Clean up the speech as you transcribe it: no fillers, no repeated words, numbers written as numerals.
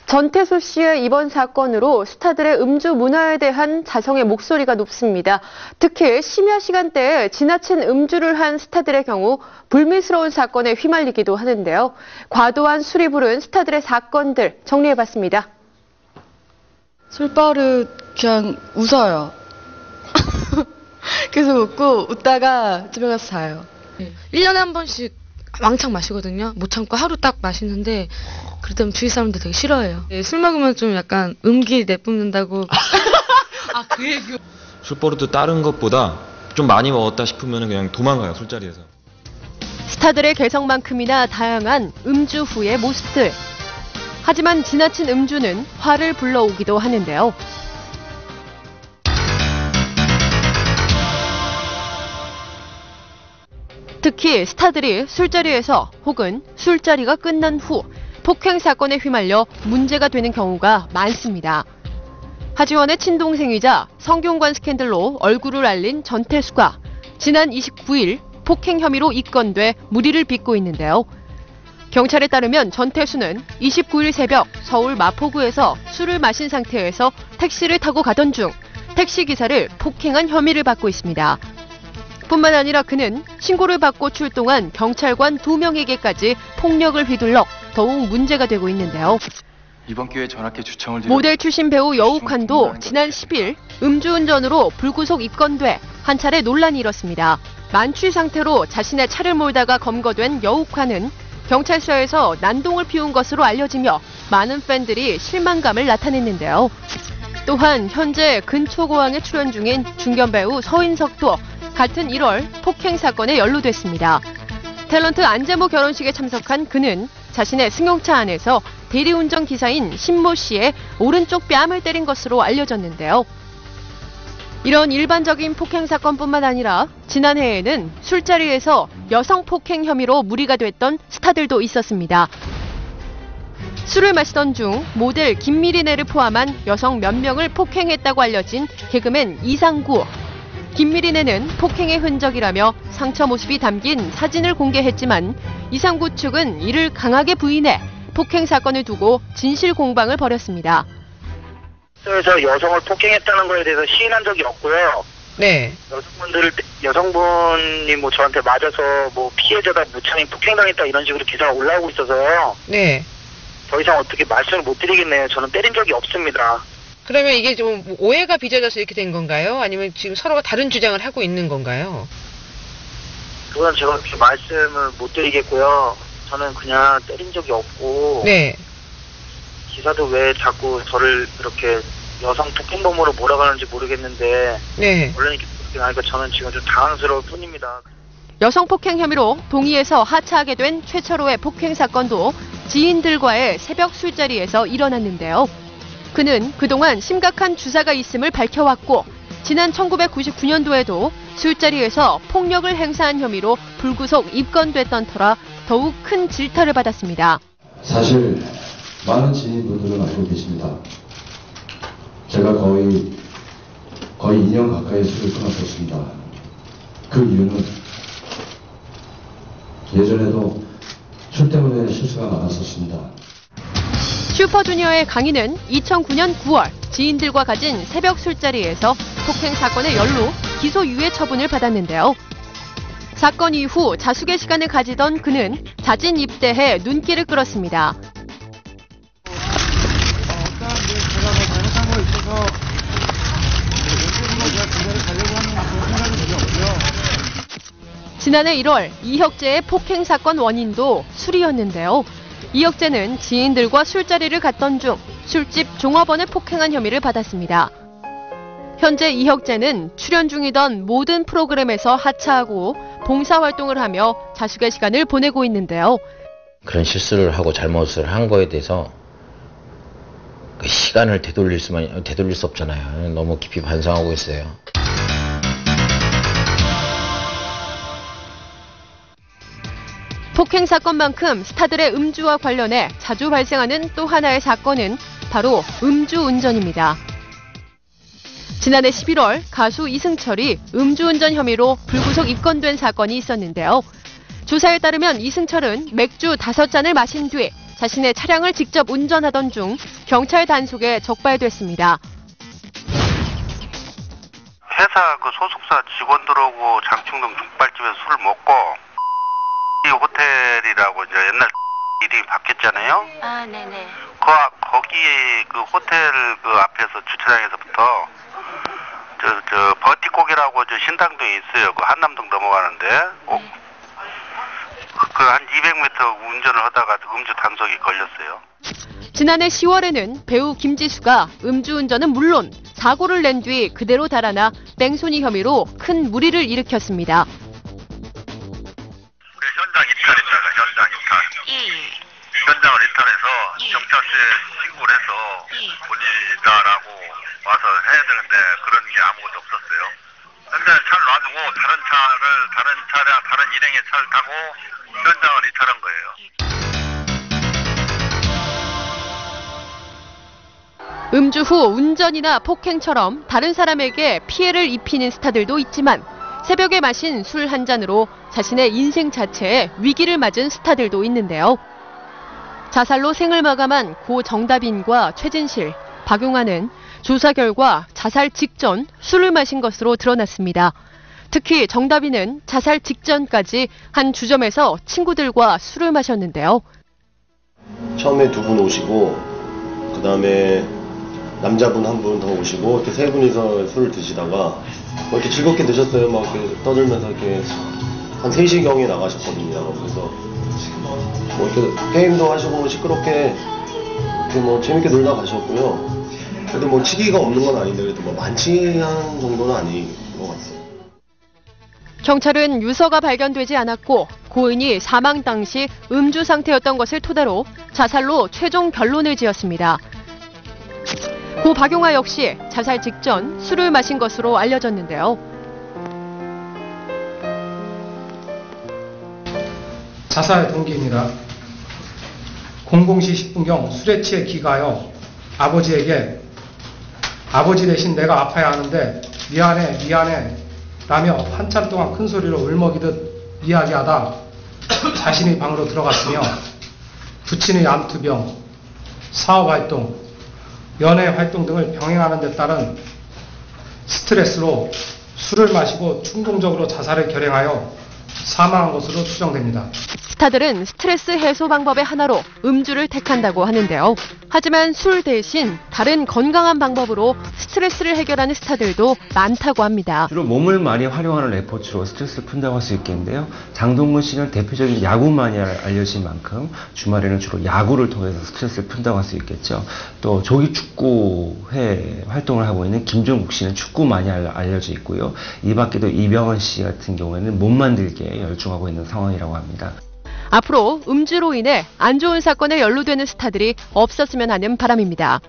전태수 씨의 이번 사건으로 스타들의 음주 문화에 대한 자성의 목소리가 높습니다. 특히 심야 시간대에 지나친 음주를 한 스타들의 경우 불미스러운 사건에 휘말리기도 하는데요. 과도한 술이 부른 스타들의 사건들 정리해봤습니다. 술버릇 그냥 웃어요. 계속 웃고 웃다가 집에 가서 자요. 1년에 한 번씩 왕창 마시거든요. 못 참고 하루 딱 마시는데 그러다 주위 사람들 되게 싫어해요. 술 먹으면 좀 약간 음기 내뿜는다고. 아, 그 얘기. 술버릇도 다른 것보다 좀 많이 먹었다 싶으면 그냥 도망가요, 술자리에서. 스타들의 개성만큼이나 다양한 음주 후의 모습들. 하지만 지나친 음주는 화를 불러오기도 하는데요. 특히 스타들이 술자리에서 혹은 술자리가 끝난 후 폭행 사건에 휘말려 문제가 되는 경우가 많습니다. 하지원의 친동생이자 성균관 스캔들로 얼굴을 알린 전태수가 지난 29일 폭행 혐의로 입건돼 무리를 빚고 있는데요. 경찰에 따르면 전태수는 29일 새벽 서울 마포구에서 술을 마신 상태에서 택시를 타고 가던 중 택시기사를 폭행한 혐의를 받고 있습니다. 뿐만 아니라 그는 신고를 받고 출동한 경찰관 2명에게까지 폭력을 휘둘러 더욱 문제가 되고 있는데요. 이번 기회에 전학계 주청을 모델 출신 배우 여욱환도 지난 10일 음주운전으로 불구속 입건돼 한 차례 논란이 일었습니다. 만취 상태로 자신의 차를 몰다가 검거된 여욱환은 경찰서에서 난동을 피운 것으로 알려지며 많은 팬들이 실망감을 나타냈는데요. 또한 현재 근초고항에 출연 중인 중견 배우 서인석도 같은 1월 폭행 사건에 연루됐습니다. 탤런트 안재모 결혼식에 참석한 그는 자신의 승용차 안에서 대리운전 기사인 신모 씨의 오른쪽 뺨을 때린 것으로 알려졌는데요. 이런 일반적인 폭행 사건뿐만 아니라 지난해에는 술자리에서 여성 폭행 혐의로 무리가 됐던 스타들도 있었습니다. 술을 마시던 중 모델 김미리네를 포함한 여성 몇 명을 폭행했다고 알려진 개그맨 이상구. 김미리네는 폭행의 흔적이라며 상처 모습이 담긴 사진을 공개했지만 이상구 측은 이를 강하게 부인해 폭행 사건을 두고 진실 공방을 벌였습니다. 그래서 여성을 폭행했다는 거에 대해서 시인한 적이 없고요. 네. 여성분이 뭐 저한테 맞아서 뭐 피해자가 무참히 폭행당했다 이런 식으로 기사가 올라오고 있어서요. 네. 더 이상 어떻게 말씀을 못 드리겠네요. 저는 때린 적이 없습니다. 그러면 이게 좀 오해가 빚어져서 이렇게 된 건가요? 아니면 지금 서로가 다른 주장을 하고 있는 건가요? 그건 제가 그렇게 말씀을 못 드리겠고요. 저는 그냥 때린 적이 없고. 네. 기사도 왜 자꾸 저를 이렇게 여성 폭행범으로 몰아가는지 모르겠는데. 네. 원래 이렇게 하니까 저는 지금 좀 당황스러울 뿐입니다. 여성 폭행 혐의로 동의에서 하차하게 된 최철호의 폭행 사건도 지인들과의 새벽 술자리에서 일어났는데요. 그는 그동안 심각한 주사가 있음을 밝혀왔고 지난 1999년도에도 술자리에서 폭력을 행사한 혐의로 불구속 입건됐던 터라 더욱 큰 질타를 받았습니다. 사실 많은 지인분들은 알고 계십니다. 제가 거의 2년 가까이 술을 끊었었습니다. 그 이유는 예전에도 술 때문에 실수가 많았었습니다. 슈퍼주니어의 강인은 2009년 9월 지인들과 가진 새벽 술자리에서 폭행 사건의 연루, 기소유예 처분을 받았는데요. 사건 이후 자숙의 시간을 가지던 그는 자진 입대해 눈길을 끌었습니다. 지난해 1월 이혁재의 폭행 사건 원인도 술이었는데요. 이혁재는 지인들과 술자리를 갔던 중 술집 종업원을 폭행한 혐의를 받았습니다. 현재 이혁재는 출연 중이던 모든 프로그램에서 하차하고 봉사활동을 하며 자숙의 시간을 보내고 있는데요. 그런 실수를 하고 잘못을 한 거에 대해서 그 시간을 되돌릴 수 없잖아요. 너무 깊이 반성하고 있어요. 폭행 사건만큼 스타들의 음주와 관련해 자주 발생하는 또 하나의 사건은 바로 음주운전입니다. 지난해 11월 가수 이승철이 음주운전 혐의로 불구속 입건된 사건이 있었는데요. 조사에 따르면 이승철은 맥주 5잔을 마신 뒤 자신의 차량을 직접 운전하던 중 경찰 단속에 적발됐습니다. 회사 그 소속사 직원들하고 장충동 족발집에서 술을 먹고 이 호텔이라고 이제 옛날 이름이 바뀌었잖아요. 아, 네네. 거기 그 호텔 그 앞에서 주차장에서부터 저 버티고기라고 저 신당동에 있어요. 그 한남동 넘어가는데 그 한 200m 운전을 하다가 음주 단속이 걸렸어요. 지난해 10월에는 배우 김지수가 음주운전은 물론 사고를 낸 뒤 그대로 달아나 뺑소니 혐의로 큰 물의를 일으켰습니다. 현장 이탈했다가 현장 이탈. 현장을 이탈해서 경찰서에 신고를 해서 본인이다라고 와서 해야 되는데 그런 게 아무것도 없었어요. 현장에 차를 놔두고 다른 차량 다른 일행의 차를 타고 현장을 이탈한 거예요. 음주 후 운전이나 폭행처럼 다른 사람에게 피해를 입히는 스타들도 있지만 새벽에 마신 술 한 잔으로 자신의 인생 자체에 위기를 맞은 스타들도 있는데요. 자살로 생을 마감한 고 정다빈과 최진실, 박용환은 조사 결과 자살 직전 술을 마신 것으로 드러났습니다. 특히 정다빈은 자살 직전까지 한 주점에서 친구들과 술을 마셨는데요. 처음에 2분 오시고 그다음에 남자분 1분 더 오시고 이렇게 3분이서 술을 드시다가 이렇게 즐겁게 드셨어요. 막 이렇게 떠들면서 이렇게 한 3시경에 나가셨거든요. 그래서 뭐 이렇게 게임도 하시고 시끄럽게 이렇게 뭐 재밌게 놀다 가셨고요. 그래도 뭐 치기가 없는 건 아닌데 그래도 뭐 만취한 정도는 아닌 것 같아요. 경찰은 유서가 발견되지 않았고 고인이 사망 당시 음주 상태였던 것을 토대로 자살로 최종 결론을 지었습니다. 고 박용화 역시 자살 직전 술을 마신 것으로 알려졌는데요. 자살 동기입니다. 00시 10분경 술에 취해 귀가하여 아버지에게 아버지 대신 내가 아파야 하는데 미안해 라며 한참 동안 큰 소리로 울먹이듯 이야기하다 자신이 방으로 들어갔으며 부친의 암투병, 사업활동, 연애활동 등을 병행하는 데 따른 스트레스로 술을 마시고 충동적으로 자살을 결행하여 사망한 것으로 추정됩니다. 스타들은 스트레스 해소 방법의 하나로 음주를 택한다고 하는데요. 하지만 술 대신 다른 건강한 방법으로 스트레스를 해결하는 스타들도 많다고 합니다. 주로 몸을 많이 활용하는 레포츠로 스트레스를 푼다고 할 수 있겠는데요. 장동건 씨는 대표적인 야구만이 알려진 만큼 주말에는 주로 야구를 통해서 스트레스를 푼다고 할 수 있겠죠. 또 조기축구회 활동을 하고 있는 김종국 씨는 축구만이 알려져 있고요. 이 밖에도 이병헌 씨 같은 경우에는 몸 만들기에 열중하고 있는 상황이라고 합니다. 앞으로 음주로 인해 안 좋은 사건에 연루되는 스타들이 없었으면 하는 바람입니다.